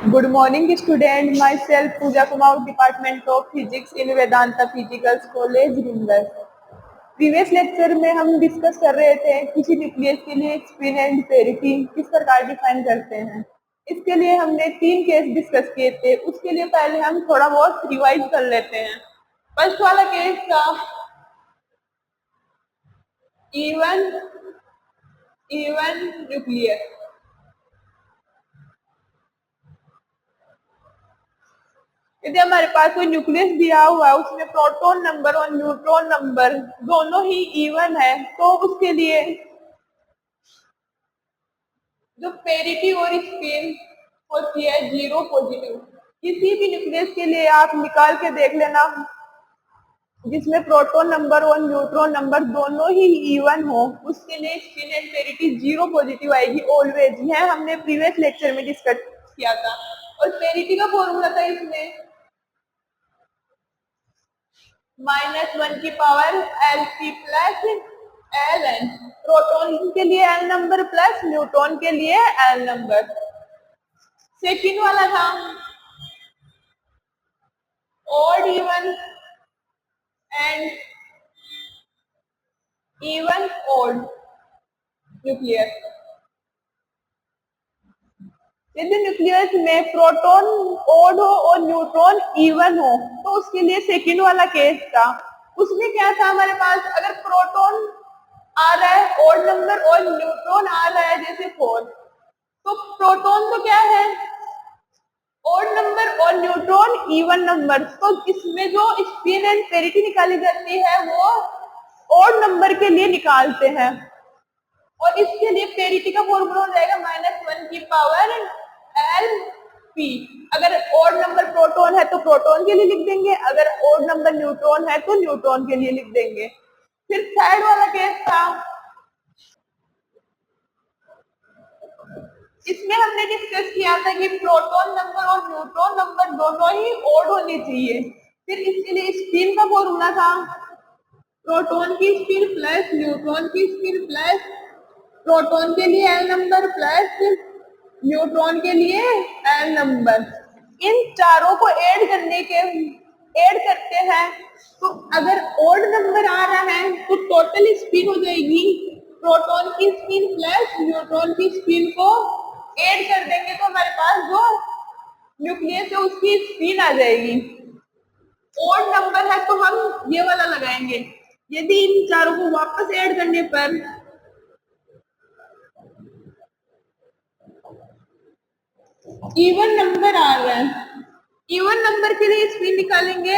Good morning, student. Myself, Pooja Kumar, Department of Physics in Vedanta Physical College, Ringal. Previous lecture में हम discuss कर रहे थे किसी न्यूक्लियस के लिए स्पिन एंड पेरिटी किस प्रकार डिफाइन करते हैं। इसके लिए हमने 3 केस डिस्कस किए थे। उसके लिए पहले हम थोड़ा बहुत रिवाइज कर लेते हैं। फर्स्ट वाला केस था इवन न्यूक्लियस। यदि हमारे पास कोई न्यूक्लियस दिया हुआ है, उसमें प्रोटॉन नंबर और न्यूट्रॉन नंबर दोनों ही इवन है, तो उसके लिए जो पेरिटी और स्पिन होती है जीरो पॉजिटिव। किसी भी न्यूक्लियस के लिए आप निकाल के देख लेना जिसमें प्रोटॉन नंबर और न्यूट्रॉन नंबर दोनों ही इवन हो, उसके लिए spin and parity zero positive आएगी ऑलवेज। यह हमने प्रीवियस लेक्चर में डिस्कस किया था। और पेरिटी का फॉर्मूला था इसमें -1 की power Lp plus Ln। Proton के लिए L नंबर प्लस न्यूट्रॉन के लिए L नंबर। सेकेंड वाला था odd even and even odd nucleus. यदि न्यूक्लियस में प्रोटॉन ऑड हो और न्यूट्रॉन इवन हो, तो उसके लिए सेकेंड वाला केस था। उसमें क्या था, हमारे पास अगर प्रोटॉन आ रहा है ऑड नंबर और न्यूट्रॉन आ रहा है जैसे 4, तो प्रोटॉन तो क्या है ऑड नंबर और न्यूट्रॉन इवन नंबर, तो इसमें जो स्पिन एंड पेरिटी निकाली जाती है वो ऑड नंबर के लिए निकालते हैं। और इसके लिए पेरिटी का फॉर्मूला हो जाएगा -1 की पावर Lp। अगर ऑड नंबर प्रोटॉन है तो प्रोटॉन के लिए लिख देंगे, अगर ऑड नंबर न्यूट्रॉन है तो न्यूट्रॉन के लिए लिख देंगे। फिर थर्ड वाला केस था, इसमें हमने डिस्कस किया था कि प्रोटॉन नंबर और न्यूट्रॉन नंबर दोनों ही ऑड होने चाहिए। फिर इसके लिए स्पिन का फॉर्मूला था प्रोटॉन की स्पिन प्लस न्यूट्रॉन की स्पिन प्लस प्रोटॉन के लिए L नंबर प्लस न्यूट्रॉन के लिए L नंबर। इन चारों को ऐड करते हैं, तो अगर ऑड नंबर आ रहा है तो टोटल स्पिन हो जाएगी प्रोटॉन की स्पिन प्लस न्यूट्रॉन की स्पिन को ऐड कर देंगे तो हमारे पास जो न्यूक्लियस है उसकी स्पिन आ जाएगी। ऑड नंबर है तो हम ये वाला लगाएंगे। यदि इन चारों को वापस ऐड करने पर इवन नंबर आ रहा है, इवन नंबर के लिए स्पिन निकालेंगे,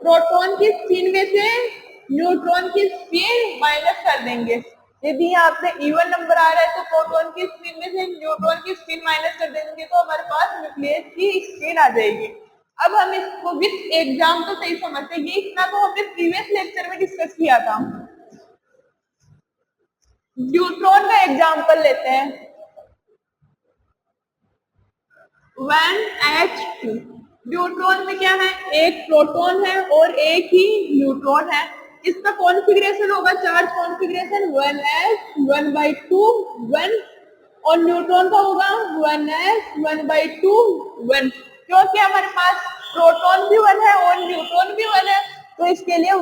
प्रोटॉन की स्पिन में से न्यूट्रॉन की स्पिन माइनस कर देंगे। यदि यहाँ पे इवन नंबर आ रहा है तो प्रोटॉन की स्पिन में से न्यूट्रॉन की स्पिन माइनस कर देंगे तो हमारे पास न्यूक्लियस की स्पिन आ जाएगी। अब हम इसको विथ एग्जाम्पल सही समझते हैं। ये इतना तो हमने प्रीवियस लेक्चर में डिस्कस किया था। न्यूट्रॉन का एग्जाम्पल लेते हैं, 1H2। न्यूट्रॉन में क्या है, एक प्रोटॉन है और एक ही न्यूट्रॉन है। इसका कॉन्फ़िगरेशन होगा चार्ज कॉन्फ़िगरेशन 1s 1/2 1, और न्यूट्रॉन का होगा 1s 1/2 1। क्योंकि हमारे पास प्रोटॉन भी 1 है और न्यूट्रॉन भी 1 है, तो इसके लिए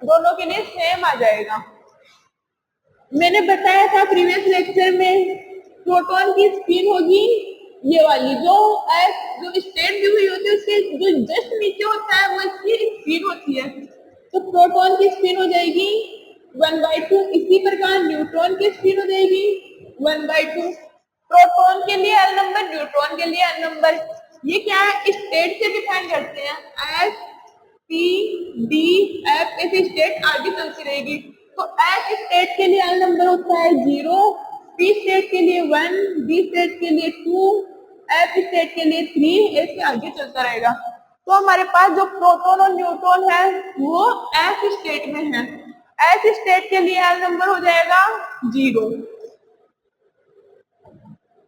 दोनों के लिए सेम आ जाएगा। मैंने बताया था प्रीवियस लेक्चर में प्रोटॉन की स्पिन होगी ये वाली, जो स्टेट दी हुई होती है उसके जो जस्ट नीचे होता है वो इसकी स्पिन होती है। तो प्रोटॉन की स्पिन हो जाएगी 1/2। इसी प्रकार न्यूट्रॉन की स्पिन हो जाएगी 1/2। प्रोटॉन के लिए L नंबर, न्यूट्रॉन के लिए L नंबर। ये क्या है, स्टेट से डिफाइन करते हैं, S P D F ऐसी स्टेट आगे चलती रहेगी। तो S स्टेट के लिए L नंबर होता है 0, P स्टेट के लिए 1, D स्टेट के लिए 2, F स्टेट के लिए 3, ऐसे आगे चलता रहेगा। तो हमारे पास जो प्रोटॉन और न्यूट्रॉन है वो S स्टेट में है। S स्टेट के लिए L नंबर हो जाएगा 0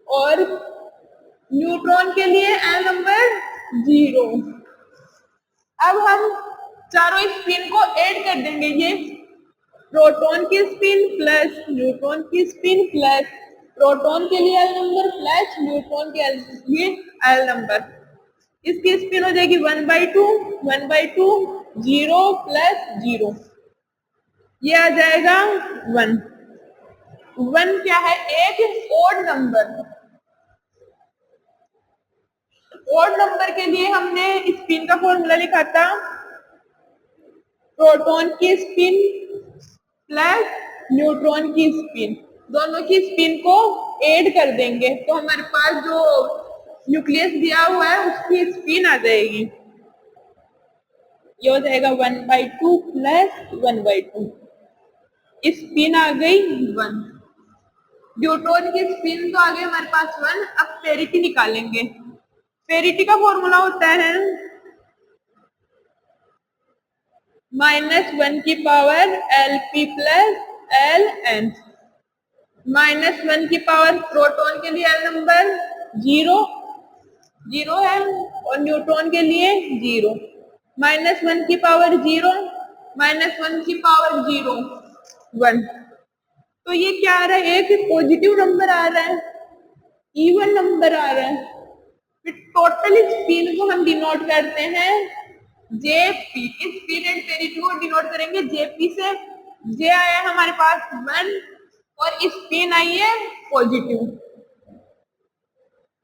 और न्यूट्रॉन के लिए L नंबर 0। अब हम चारों स्पिन को ऐड कर देंगे। ये प्रोटॉन की स्पिन प्लस न्यूट्रॉन की स्पिन प्लस प्रोटॉन के लिए एल नंबर प्लस न्यूट्रॉन के लिए एल नंबर। इसकी स्पिन हो जाएगी 1/2 1/2 0 प्लस 0, ये आ जाएगा 1। 1 क्या है? एक ओड नंबर। ओड नंबर के लिए हमने स्पिन का फॉर्मूला लिखा था प्रोटॉन की स्पिन प्लस न्यूट्रॉन की स्पिन, दोनों की स्पिन को ऐड कर देंगे तो हमारे पास जो न्यूक्लियस दिया हुआ है उसकी स्पिन आ जाएगी। ये हो जाएगा 1/2 प्लस 1/2, स्पिन आ गई 1। न्यूट्रॉन की स्पिन तो आ गई हमारे पास 1। अब पेरिटी निकालेंगे। पेरिटी का फॉर्मूला होता है -1 की पावर Lp प्लस Ln। -1 की पावर प्रोटॉन के लिए एल नंबर 0 है और न्यूट्रॉन के लिए 0। -1 की पावर 0 -1 की पावर 0 1। तो ये क्या आ रहा है? एक पॉजिटिव नंबर आ रहा है, इवन नंबर आ रहा है। फिर टोटल स्पिन को हम डिनोट करते हैं जेपी। इस स्पिन एंड पेरिटी को डिनोट करेंगे जेपी से। जे आया हमारे पास 1 और स्पिन आई है पॉजिटिव,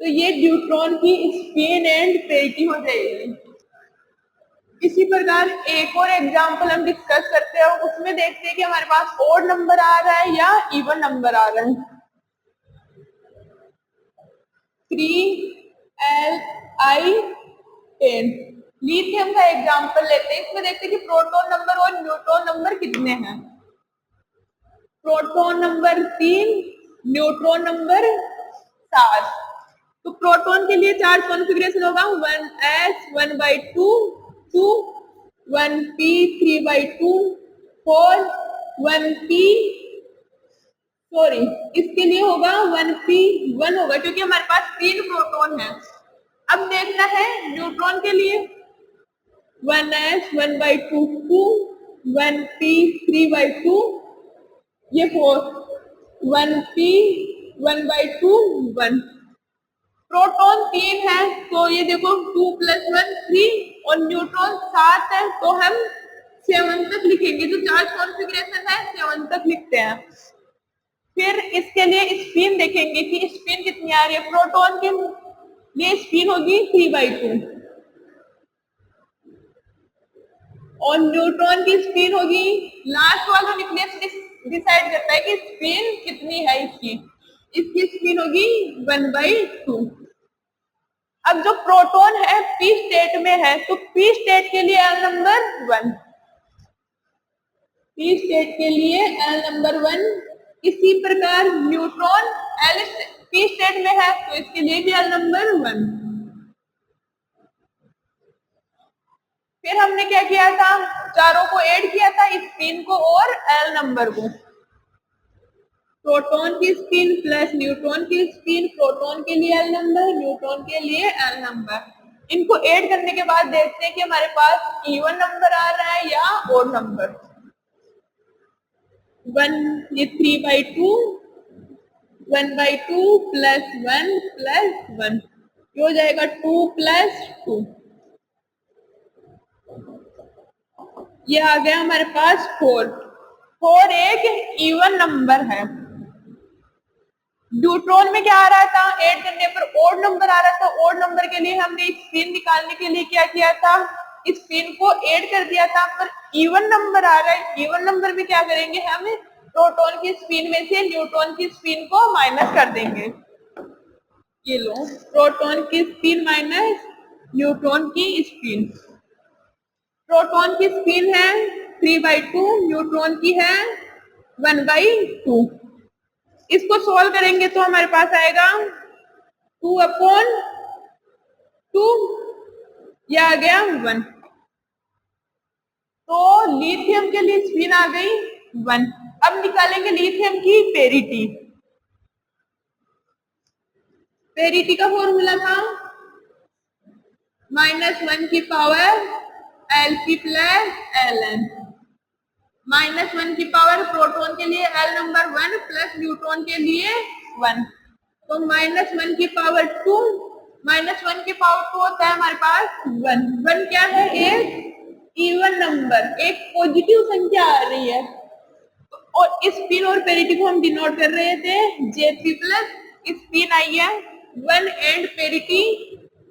तो ये न्यूट्रॉन की स्पिन एंड पेरिटी हो जाएगी। इसी प्रकार एक और एग्जांपल हम डिस्कस करते हैं, उसमें देखते हैं कि हमारे पास ओड नंबर आ रहा है या इवन नंबर आ रहा है। 3Li10 लिथियम का एग्जांपल लेते हैं। इसमें देखते हैं कि प्रोटॉन नंबर और न्यूट्रॉन नंबर कितने हैं। Proton number 3, neutron number 7। तो प्रोटॉन के लिए चार्ज कॉन्फ़िगरेशन होगा 1s 1/2 2 1p 3/2 4 1p सॉरी इसके लिए होगा 1p 1 होगा क्योंकि हमारे पास 3 प्रोटॉन है। अब देखना है न्यूट्रॉन के लिए 1s 1/2 2 1p 3/2 ये 4 1p 1/2 1। प्रोटॉन 3 है तो ये देखो 2 + 1 3 और न्यूट्रॉन 7 है तो हम 7 तक लिखेंगे। जो चार्ज कॉन्फ़िगरेशन है 7 तक लिखते हैं। फिर इसके लिए स्पिन देखेंगे कि स्पिन कितनी आ रही है। प्रोटॉन के लिए स्पिन होगी 3/2 और न्यूट्रॉन की स्पिन होगी, लास्ट वाला न्यूक्लियस डिसाइड करता है कि स्पिन कितनी है इसकी स्पिन होगी 1/2। अब जो प्रोटॉन है पी स्टेट में है तो पी स्टेट के लिए एल नंबर 1, पी स्टेट के लिए एल नंबर 1। इसी प्रकार न्यूट्रॉन एल पी स्टेट में है तो इसके लिए भी एल नंबर 1। फिर हमने क्या किया था? चारों को ऐड किया था, स्पिन को और एल नंबर को। प्रोटॉन की स्पिन प्लस न्यूट्रॉन की स्पिन, प्रोटॉन के लिए एल नंबर, न्यूट्रॉन के लिए एल नंबर। इनको ऐड करने के बाद देखते हैं कि हमारे पास इवन नंबर आ रहा है या ओड नंबर। 1 ये 3/2 1/2 प्लस 1 प्लस 1 ये हो जाएगा 2 + 2। ये आ गया हमारे पास 4। 4 एक इवन नंबर है। न्यूट्रॉन में क्या आ रहा था? ऐड करने पर ओड नंबर आ रहा था। ओड नंबर के लिए हमने स्पिन निकालने के लिए क्या किया था? स्पिन को ऐड कर दिया था। पर इवन नंबर आ रहा है, इवन नंबर में क्या करेंगे? हम प्रोटॉन की स्पिन में से न्यूट्रॉन की स्पिन को माइनस कर देंगे। ये लो, प्रोटॉन की स्पिन माइनस न्यूट्रॉन की स्पिन। प्रोटॉन की स्पिन है 3/2, न्यूट्रॉन की है 1/2। इसको सॉल्व करेंगे तो हमारे पास आएगा 2/2, ये आ गया 1। तो लिथियम के लिए स्पिन आ गई 1। अब निकालेंगे लिथियम की पेरिटी। पेरिटी का फॉर्मूला था -1 की पावर Lp + Ln। -1 की पावर प्रोटॉन के लिए एल नंबर 1 प्लस न्यूट्रॉन के लिए वन। तो -1 की पावर 2, -1 की पावर 2 होता है हमारे पास 1। 1 क्या है? एक इवन नंबर, एक पॉजिटिव संख्या आ रही है। और इस पिन और पेरिटी को हम डिनोट कर रहे थे J3 प्लस। इस पिन आई है 1 एंड पेरिटी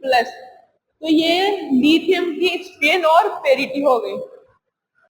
प्लस। तो ये लिथियम की स्पिन और पेरिटी हो गई।